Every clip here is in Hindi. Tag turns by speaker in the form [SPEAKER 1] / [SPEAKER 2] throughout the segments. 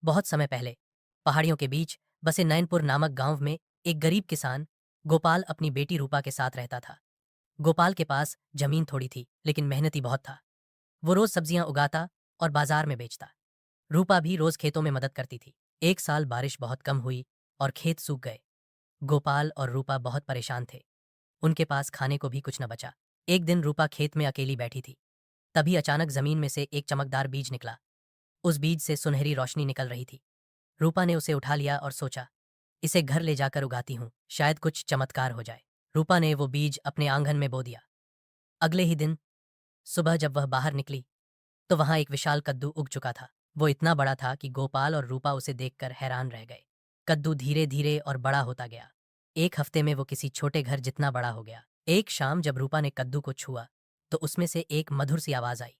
[SPEAKER 1] बहुत समय पहले पहाड़ियों के बीच बसे नयनपुर नामक गांव में एक गरीब किसान गोपाल अपनी बेटी रूपा के साथ रहता था। गोपाल के पास जमीन थोड़ी थी, लेकिन मेहनती बहुत था। वो रोज सब्जियां उगाता और बाजार में बेचता। रूपा भी रोज खेतों में मदद करती थी। एक साल बारिश बहुत कम हुई और खेत सूख गए। गोपाल और रूपा बहुत परेशान थे। उनके पास खाने को भी कुछ न बचा। एक दिन रूपा खेत में अकेली बैठी थी। तभी अचानक जमीन में से एक चमकदार बीज निकला। उस बीज से सुनहरी रोशनी निकल रही थी। रूपा ने उसे उठा लिया और सोचा, इसे घर ले जाकर उगाती हूँ, शायद कुछ चमत्कार हो जाए। रूपा ने वो बीज अपने आंगन में बो दिया। अगले ही दिन सुबह जब वह बाहर निकली तो वहां एक विशाल कद्दू उग चुका था। वो इतना बड़ा था कि गोपाल और रूपा उसे देखकर हैरान रह गए। कद्दू धीरे धीरे और बड़ा होता गया। एक हफ्ते में वो किसी छोटे घर जितना बड़ा हो गया। एक शाम जब रूपा ने कद्दू को छुआ तो उसमें से एक मधुर सी आवाज आई,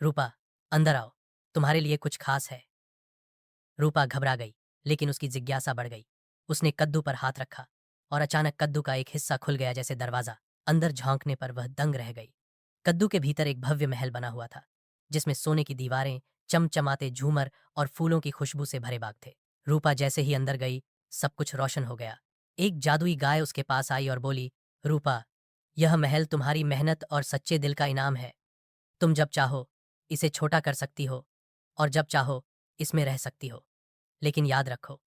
[SPEAKER 1] रूपा, अंदर आओ, तुम्हारे लिए कुछ खास है। रूपा घबरा गई, लेकिन उसकी जिज्ञासा बढ़ गई। उसने कद्दू पर हाथ रखा और अचानक कद्दू का एक हिस्सा खुल गया जैसे दरवाजा। अंदर झांकने पर वह दंग रह गई। कद्दू के भीतर एक भव्य महल बना हुआ था, जिसमें सोने की दीवारें, चमचमाते झूमर और फूलों की खुशबू से भरे बाग थे। रूपा जैसे ही अंदर गई, सब कुछ रोशन हो गया। एक जादुई गाय उसके पास आई और बोली, रूपा, यह महल तुम्हारी मेहनत और सच्चे दिल का इनाम है। तुम जब चाहो इसे छोटा कर सकती हो और जब चाहो इसमें रह सकती हो, लेकिन याद रखो,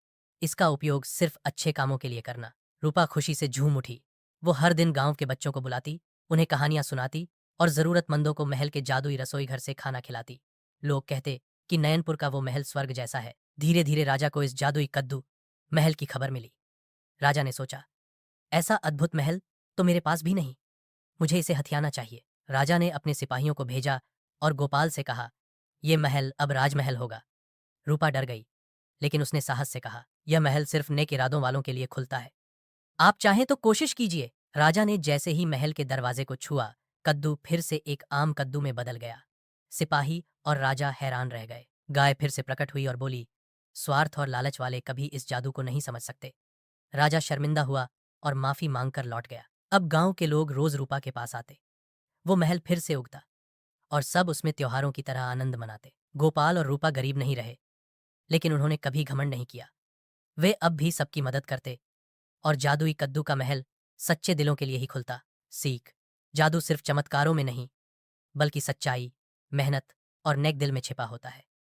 [SPEAKER 1] इसका उपयोग सिर्फ अच्छे कामों के लिए करना। रूपा खुशी से झूम उठी। वो हर दिन गांव के बच्चों को बुलाती, उन्हें कहानियां सुनाती और जरूरतमंदों को महल के जादुई रसोई घर से खाना खिलाती। लोग कहते कि नयनपुर का वो महल स्वर्ग जैसा है। धीरे धीरे राजा को इस जादुई कद्दू महल की खबर मिली। राजा ने सोचा, ऐसा अद्भुत महल तो मेरे पास भी नहीं, मुझे इसे हथियाना चाहिए। राजा ने अपने सिपाहियों को भेजा और गोपाल से कहा, यह महल अब राजमहल होगा। रूपा डर गई, लेकिन उसने साहस से कहा, यह महल सिर्फ नेक इरादों वालों के लिए खुलता है। आप चाहें तो कोशिश कीजिए। राजा ने जैसे ही महल के दरवाजे को छुआ, कद्दू फिर से एक आम कद्दू में बदल गया। सिपाही और राजा हैरान रह गए। गाय फिर से प्रकट हुई और बोली, स्वार्थ और लालच वाले कभी इस जादू को नहीं समझ सकते। राजा शर्मिंदा हुआ और माफी मांगकर लौट गया। अब गांव के लोग रोज रूपा के पास आते। वो महल फिर से उगता और सब उसमें त्योहारों की तरह आनंद मनाते। गोपाल और रूपा गरीब नहीं रहे, लेकिन उन्होंने कभी घमंड नहीं किया। वे अब भी सबकी मदद करते और जादुई कद्दू का महल सच्चे दिलों के लिए ही खुलता। सीख, जादू सिर्फ चमत्कारों में नहीं, बल्कि सच्चाई, मेहनत और नेक दिल में छिपा होता है।